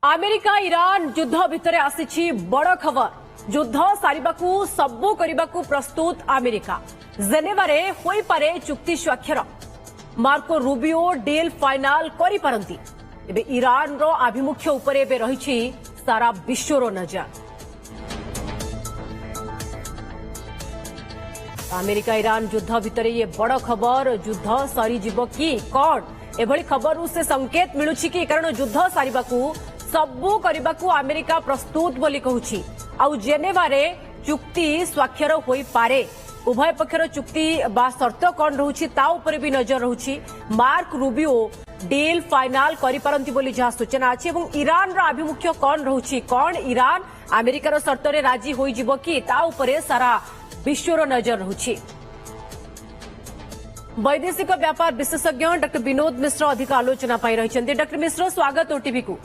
America Iran युद्ध भितर आसी बड़ खबर युद्ध सारिबाकू सबू करने प्रस्तुत अमेरिका जेनेवारे होई पारे चुक्ति स्वाक्षर मार्को रूबियो डील फाइनाल करि पारंती एबे ईरान रो आभिमुख्य उपरे एबे रहिछि सारा विश्वर नजर। अमेरिका ईरान युद्ध भितर ये बड़ खबर युद्ध सरी जीव कि कौन एभली खबर से संकेत मिलुछि कि कारण युद्ध सारिबाकू सबू करने अमेरिका प्रस्तुत बोली कहूछि आउ जेनेवारे चुक्ति स्वाक्षर होई पारे उभय पक्षर चुक्ति बा शर्त कौन रहुछि ता ऊपर भी नजर रहुछि। मार्क रूबियो डील फाइनाल करि पारंती बोली जहा सूचना अछि एवं ईरान रो आभिमुख्य कौन रहुछि कौन ईरान अमेरिका रो शर्त रे राजी होई जिवो कि ता ऊपर सारा विश्वर नजर रहुछि। वैदेशिक व्यापार विशेषज्ञ डॉ विनोद मिश्र अधिक आलोचना पाई रहिछन्ती। डॉ मिश्र स्वागत ओटीवी को।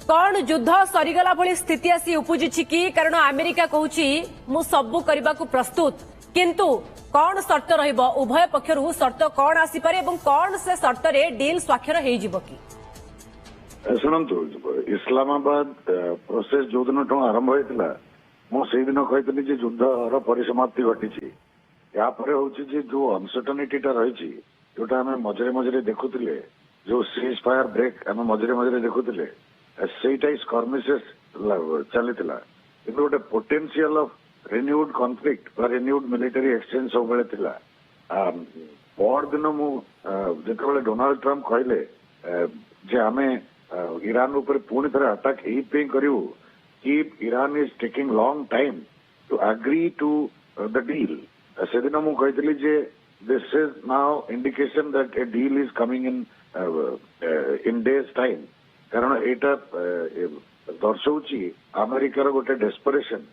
कौन युद्ध सरीगला भली स्थिति आसी उपजुछि कि कारण अमेरिका कहूछि मु सबु करबा को प्रस्तुत किंतु कौन शर्त रहिबो उभय पक्षरु शर्त कौन आसी पारे एवं कौन से शर्त रे डील स्वाक्षर हेइ जिवो कि सुनंतु इस्लामाबाद प्रोसेस जो दिन आरंभ होइतिला मो सेहि दिन कहितली जे युद्धर परिसमाप्ति घटिछि या परे होछि जे जो अनसर्टेनिटीटा रहिछि जोटा हमें मझरे मझरे देखुतिले जो सीज फायर ब्रेक हमें मझरे मझरे देखुतिले सेटा स्कर्मिसेस चलीथिला किंतु गोटे पोटेंशियल ऑफ रिन्यूड कॉन्फ्लिक्ट बा रिन्यूड मिलिटरी एक्सचेंज सब बेले थिला। पर दिन मु जेतेबेले डोनाल्ड ट्रम्प कहले जे आमे ईरान ऊपर पुणी थरे अटैक एई पे करिवु कि Iran is taking long time to agree to the deal से दिन मु कहतली जे this is now indication that a deal is coming in days time कारण एटा दर्शाऊची अमेरिकार गोटे desperation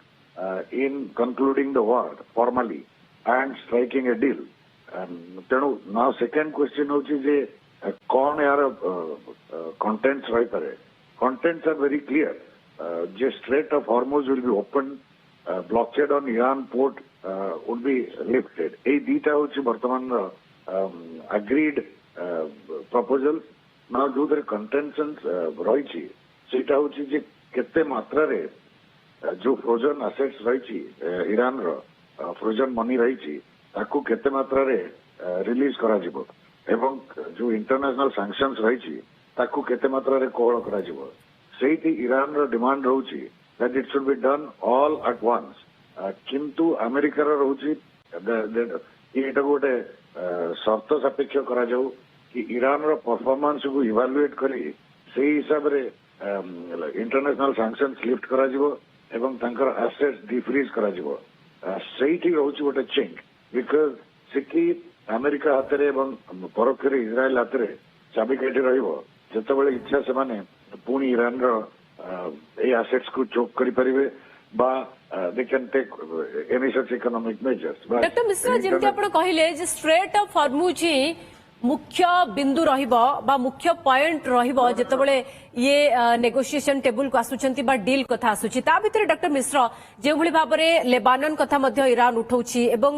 in concluding the war formally and striking a deal तेणु नाउ सेकेंड क्वेश्चन होची जे कौन यार कंटेंट्स रही पारे कंटेंट्स आर वेरी क्लियर जे strait of Hormuz will be open blockade on Iran port would be lifted ए दीटा होची वर्तमान अग्रीड प्रपोजल ना जो कंटेंशन रही सेटा होची जे केते मात्रा रे जो फ्रोजन असेट्स रही ईरान रो फ्रोजन मनी रही ताकू केते मात्रा रे रिलीज करा जिवो एवं जो इंटरनेशनल सैंक्शंस रही ताकू केते मात्रा रे कोहल करा जिवो सेठी ईरान रो डिमांड रहउची that it should be done all at once किंतु अमेरिका रो रहउची एटा गोटे शर्त सापेक्ष करा जाऊ कि ईरान रो परफॉर्मेंस को इवालुएट करी से हिसाब रे इंटरनेशनल सैंक्शंस लिफ्ट करा जिवो एवं तांकर एसेट्स डिफ्रीज करा जिवो सेठी रहउची गोटे चिंक बिकॉज सिकी अमेरिका हाथ एवं परोक्ष इज्राएल हाथ चाबिकाठी रहिबो जेतेबेले इच्छा से माने पुणी ईरान रो ए एसेट्स को चोक करि परिबे बा they can take any such economic measures. Doctor Mishra जेमति आपण कहिले जे स्ट्रेट ऑफ हॉर्मुज मुख्य बिंदु रहिबो बा मुख्य पॉइंट रहिबो जेतेबेले ये नेगोशिएशन टेबल को आसुचंती बा डील कथा आसुची ता भितरे डॉक्टर मिश्रा जे भली भाबरे लेबानन कथा मध्य ईरान उठौची एवं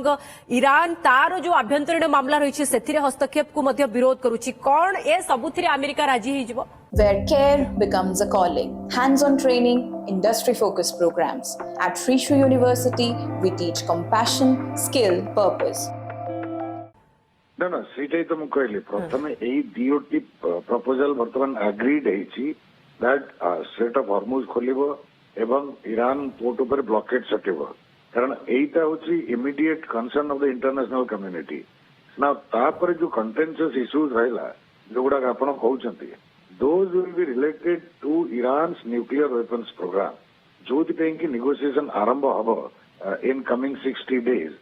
ईरान तार जो आभ्यंतरीण मामला रहिछि सेथिरे हस्तक्षेप को मध्य विरोध करूची कोन ए सबुथिरे अमेरिका राजी हि जिवो where care becomes a calling. Hands-on training, industry-focused programs. At Srishu University, we teach compassion, skill, purpose. No, ସେଇଟା ତ ମୁଁ କହିଲି ପ୍ରଥମେ ଏଇ DOT ପ୍ରପୋଜାଲ ବର୍ତ୍ତମାନ ଆଗ୍ରିଡ୍ ହେଇଛି ଦ୍ୟାଟ୍ ଷ୍ଟ୍ରେଟ୍ ଅଫ୍ ହର୍ମୁଜ ଖୋଲିବ ଏବଂ ଇରାନ ପୋର୍ଟ ଉପରେ ବ୍ଲକେଡ୍ ସଟିବ କାରଣ ଏଇଟା ହଉଛି immediate concern of the international community. ନା ତାପରେ ଯୋଉ କଣ୍ଟେନ୍ସିୟସ୍ ଇସ୍ୟୁଜ ରହିଲା ଯୋଉଗୁଡାକ ଆପଣ କହୁଛନ୍ତି those will be related to Iran's nuclear weapons program जोथिପାଇଁ कि नेगोशिएशन आरंभ हबो in coming 60 days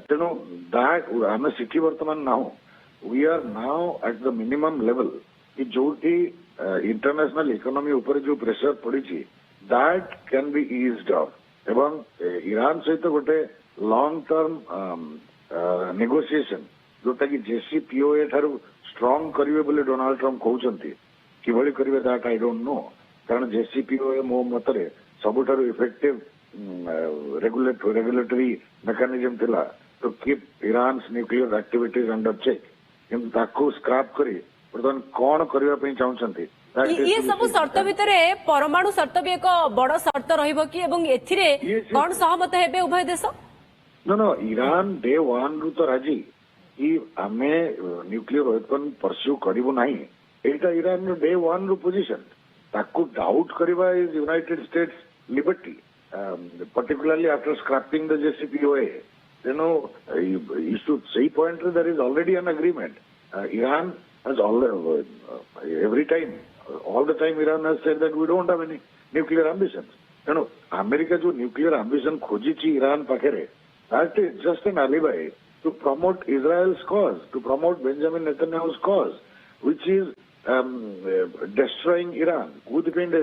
तेणु दैट आम सिटी वर्तमान now we are now at the minimum level कि जोटी इंटरनेशनल इकोनॉमी ऊपर जो प्रेशर पड़ी that can be eased off एवं ईरान सहित गोटे लॉन्ग टर्म नेगोशिएशन जोटा कि JCPOA ठारू स्ट्रांग करिवे बोले डोनाल्ड ट्रम्प कहउचंती किभली करिवे दैट आई डोंट नो कारण JCPOA मो मतरे सबुठारू इफेक्टिव रेगुलेटरी मेकानिज्म थिला to keep Iran's nuclear activities under check किंतु ताकू स्क्रैप करी बर्तमान कौन करने चाहते ये सब शर्त भितर परमाणु शर्त भी एक बड़ शर्त रहिबो कि एवं एथिरे कोन सहमत हेबे उभय देश? नो ईरान डे वन रु तो राजी कि आमे न्यूक्लियर वेपन परस्यू करिवो नाही एटा ईरान डे वन रु पोजिशन ताकू डाउट करबा is United states liberty particularly after scrapping the JCPOA. You know, you should say point there is already an agreement. Iran has every time, all the time Iran has said that we don't have any nuclear ambitions. You know, America जो nuclear ambition खोजी ची Iran पाखेरे, that is just an alibi to promote Israel's cause, to promote Benjamin Netanyahu's cause, which is destroying Iran. Who depend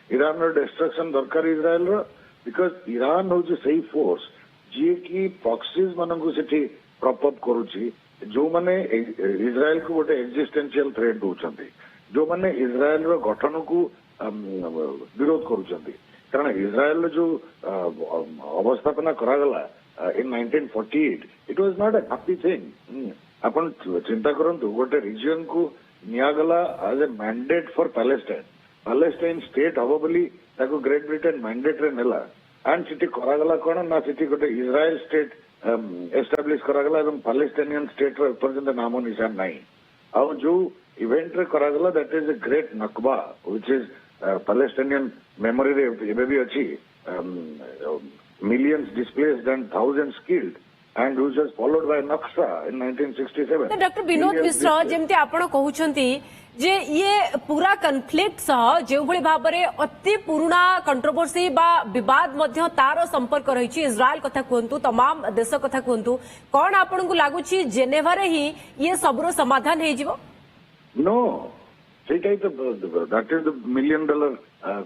Iran or destruction दरकार Israel row, because Iran हो जो सही force, जी की proxies मनंगु सेठी prop up करूची, जो माने Israel को गोटे एक्जिस्टेंशियल थ्रेट दौरान जो माने इजराइल गठन को विरोध करुँच कारण इजराइल जो अवस्थापना करागला in 1948 it was not a happy thing अपन चिंता करंतु गोटे रीजन को नियागला as a mandate for Palestine state हम बोली ताको ग्रेट ब्रिटेन मैंडेट रे नेला एंड सिटी करागला कोन ना सिटी गोटे इजराइल स्टेट एस्टाब्लिश करागला एवं पैलेस्टाइनियन स्टेट रो पर्यंत नामो निशान नाही और जो इवेंट रे करागला that is a great Nakba which is Palestinian memory रे एबे भी अछि millions displaced and thousands killed and which was followed by Naksa in 1967. तो डॉक्टर विनोद मिश्र जेमती आपण कहउछंती जे ये पूरा कन्फ्लिक्ट सह जो भली भाबरे अति पुराना कंट्रोवर्सी बा विवाद मध्य तार संपर्क रहिछि इजराइल कथा कहंतु तमाम देश कथा कहंतु कोन आपन को लागुछि जेनेवा रे ही ये सबरो समाधान हे जिवो? नो सेटा is that is the $1 million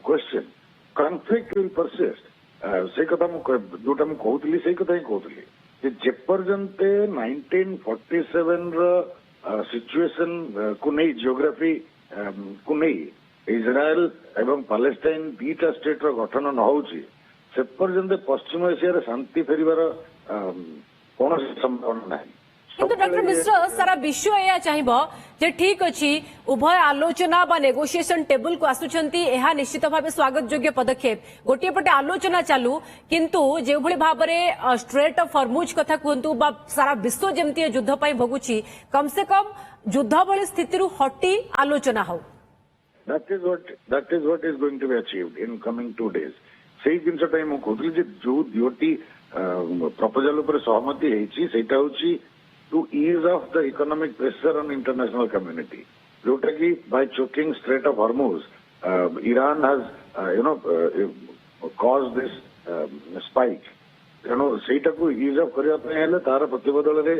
question conflict will persist से कथा जोटा मु कहउतली से कथा ही कहउतली जे पर्यंत 1947 रो सिचुएशन को नहीं जियोग्राफी को नहीं इजराइल एवं पैलेस्टाइन दीटा स्टेट रो गठन न होउची से पर्यंत पश्चिम एशिया रे शांति फेरिबार कौन संभावना नहीं किंतु डॉक्टर मिश्र सारा विश्व या चाहिबो जे ठीक अछि उभय आलोचना बा नेगोशिएशन टेबल को आसुचंती एहा निश्चित भाबे स्वागत योग्य पदक्षेप गोटे पटे आलोचना चालू किंतु जे भली भाबरे स्ट्रेट ऑफ हॉर्मुज कथा कहंतु बा सारा विश्व जेमती युद्ध पई भगुची कम से कम युद्ध भली स्थिति रु हटी आलोचना हो that is what is going to be achieved in coming 2 days सेही जिनस टाइम कहतली जे जो दियोटी प्रपोजल ऊपर सहमति हेची सेटा होची to ease off the economic pressure on international community. जोटा कि by choking Strait of Hormuz, Iran has, caused this spike. सेटा को ease off करिया पे हेले तारा प्रतिबदल रे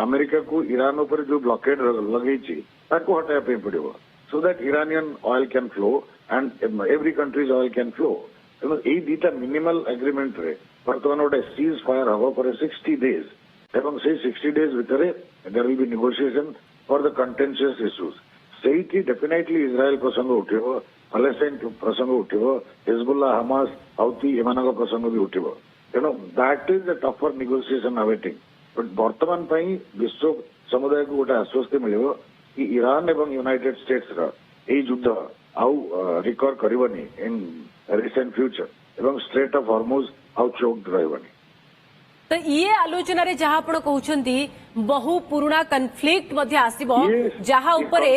अमेरिका को ईरान ऊपर जो ब्लॉकेड लगेची ताको हटाया पे पड़िबो so that Iranian oil can flow and every country's oil can flow. एई दीटा मिनिमल एग्रीमेंट रे वर्तमान गोटे सीज फायर हबो पर 60 days एवं से 60 days भितर there will be negotiation for the contentious issues सेठी डेफिनेटली इजराइल प्रसंग उठिबो पैलेस्टाइन प्रसंग उठिबो हिजबुल्लाह हमास हौती एमानक प्रसंग भी उठिबो that is the tougher negotiation awaiting but वर्तमान पई विश्व समुदाय को गोटे आश्वस्ति मिलिबो कि ईरान एवं यूनाइटेड स्टेट्स रा एई युद्ध आउ रिकवर करबनी इन रिसेंट फ्यूचर एवं स्ट्रेट ऑफ हॉर्मुज आउ चोक्ड रहबनी तो ये आलोचना रे जहाँ आपण कहउछंती बहु पुराना कन्फ्लिक्ट मध्ये आसीबो जहाँ उपरे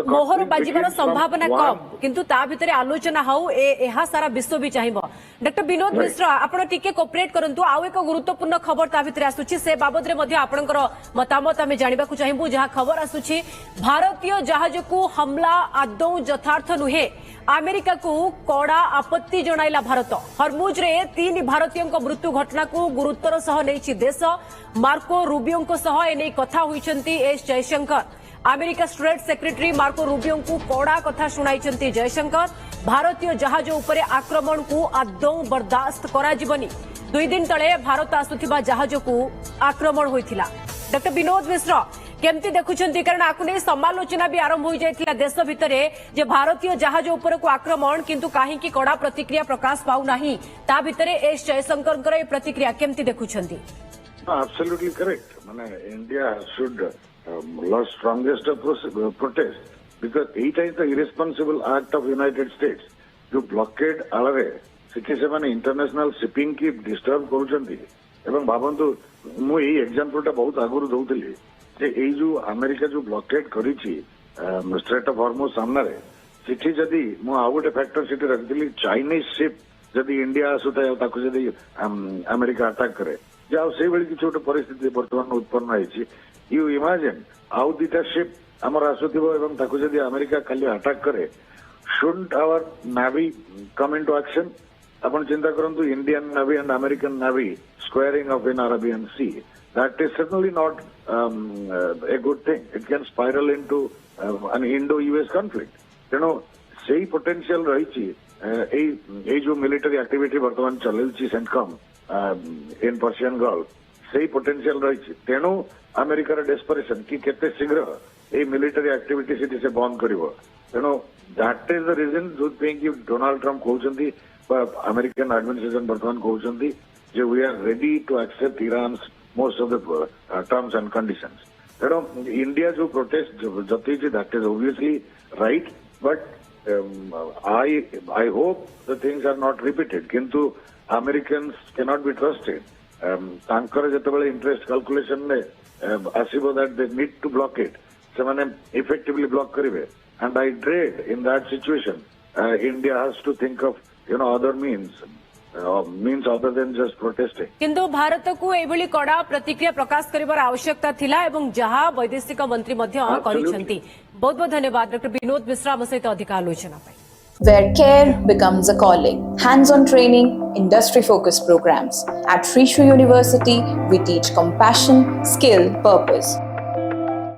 मोहर बाजिबार संभावना कम किंतु ता भितरे आलोचना हाउ एहा सारा विश्व भी चाहिबो डॉक्टर विनोद मिश्र आपण टिके कोऑपरेट करंतु आउ एक गुरुत्वपूर्ण खबर ता भितरे आसुची से बाबद रे मध्ये आपणकर मतामत हमें जानिबा को चाहिबु जहाँ खबर आसुची भारतीय जहाज को हमला आदौ यथार्थ नुहे अमेरिका को कड़ा आपत्ति जणाइला भारत हरमुज रे 3 भारतीयों मृत्यु घटना को गुरुत्वर सह नेछि देश मार्को रूबियो सह एने कथा होइछंती S Jaishankar America state secretary Marco Rubio को कड़ा कथा सुनाइछंती जयशंकर भारतीय जहाज उपरे आक्रमण को आदौ बर्दाश्त करा जिवनी 2 दिन तळे भारत आसुथिबा जहाज को आक्रमण होइथिला डॉक्टर विनोद मिश्र केमती देखुछंती कारण आकु नै समालोचना भी आरंभ हो जाइथिला देश भितरे जे भारतीय जहाज ऊपर को आक्रमण किंतु काहे की कड़ा प्रतिक्रिया प्रकाश पाउ नाही ता भितरे एस जयशंकर कर प्रतिक्रिया केमती देखुछंती? एब्सोल्युटली करेक्ट माने India should launch strongest protest because एटा is the irresponsible act of United States जो ब्लॉकेड आଳରେ ସେଠି ସେମାନେ इंटरनेशनल शिपिंग की डिस्टर्ब କରୁଛନ୍ତି ଏବଂ ଭାବନ୍ତୁ ମୁଁ ଏଇ ଏକ୍ସାମ୍ପଲଟା ବହୁତ ଆଗରୁ ଦଉଥିଲି ଯେ ଏଇ ଯୋଉ ଆମେରିକା ଯୋଉ ବ୍ଲକେଡ୍ କରିଛି ଷ୍ଟ୍ରେଟ୍ ଅଫ୍ ହର୍ମୁଜ ସାମ୍ନାରେ ସେଠି ଯଦି ମୁଁ ଆଉ ଗୋଟେ ଫ୍ୟାକ୍ଟର ସେଠି ରଖିଥିଲି ଚାଇନିଜ ସିପ୍ ଯଦି ଇଣ୍ଡିଆ ଆସୁଥାଏ ତାକୁ ଯଦି ଆମେରିକା ଆଟାକ୍ କରେ ଯେ ଆଉ ସେଇଭଳି କିଛି ଗୋଟେ ପରିସ୍ଥିତି ବର୍ତ୍ତମାନ ଉତ୍ପନ୍ନ ହେଇଛି ୟୁ ଇମାଜିନ୍ ଆଉ ଦିଟା ସିପ୍ ଆମର ଆସୁଥିବ ଏବଂ ତାକୁ ଯଦି ଆମେରିକା ଖାଲି ଆଟାକ୍ କରେ shouldn't our navy come into action ଆପଣ ଚିନ୍ତା କରନ୍ତୁ Indian navy and American navy squaring off in Arabian sea that is certainly not a good thing. It can spiral into an Indo-US conflict. ତେଣୁ ସେଇ potential ରହିଛି ଏଇ ଯୋଉ military activity ବର୍ତ୍ତମାନ ଚଲେଇଛି CENTCOM in Persian golf ସେଇ potential ରହିଛି ତେଣୁ ଆମେରିକାର ଡେସ୍ପରେସନ୍ କି କେତେ ଶୀଘ୍ର ଏଇ ମିଲିଟାରୀ ଆକ୍ଟିଭିଟି ସେଠି ସେ ବନ୍ଦ କରିବ ତେଣୁ ଦ୍ୟାଟ୍ ଇଜ ଦ ରିଜନ ଯୋଉଥିପାଇଁ କି ଡୋନାଲ୍ଡ ଟ୍ରମ୍ପ କହୁଛନ୍ତି ବା ଆମେରିକାନ୍ ଆଡମିନିଷ୍ଟ୍ରେସନ ବର୍ତ୍ତମାନ କହୁଛନ୍ତି ଯେ we are ready to accept Iran's most of the terms and conditions ତେଣୁ ଇଣ୍ଡିଆ ଯୋଉ ପ୍ରୋଟେଷ୍ଟ ଜତେଇଛି that is obviously right but I hope the things are not repeated କିନ୍ତୁ Americans cannot be trusted ତାଙ୍କର ଯେତେବେଳେ interest calculation ରେ ଆସିବ that they need to block it ସେମାନେ effectively block କରିବେ and I dread in that situation India has to think of other means other than just protesting. किंतु भारत को एभली कड़ा प्रतिक्रिया प्रकाश करिवार आवश्यकता थिला एवं जहां वैदेशिक मंत्री मध्य करिसेंती बहुत बहुत धन्यवाद डॉक्टर विनोद मिश्रा हम सहित अधिक आलोचना पाई Where care becomes a calling. Hands-on training, industry-focused programs. At Sri University, we teach compassion, skill, purpose.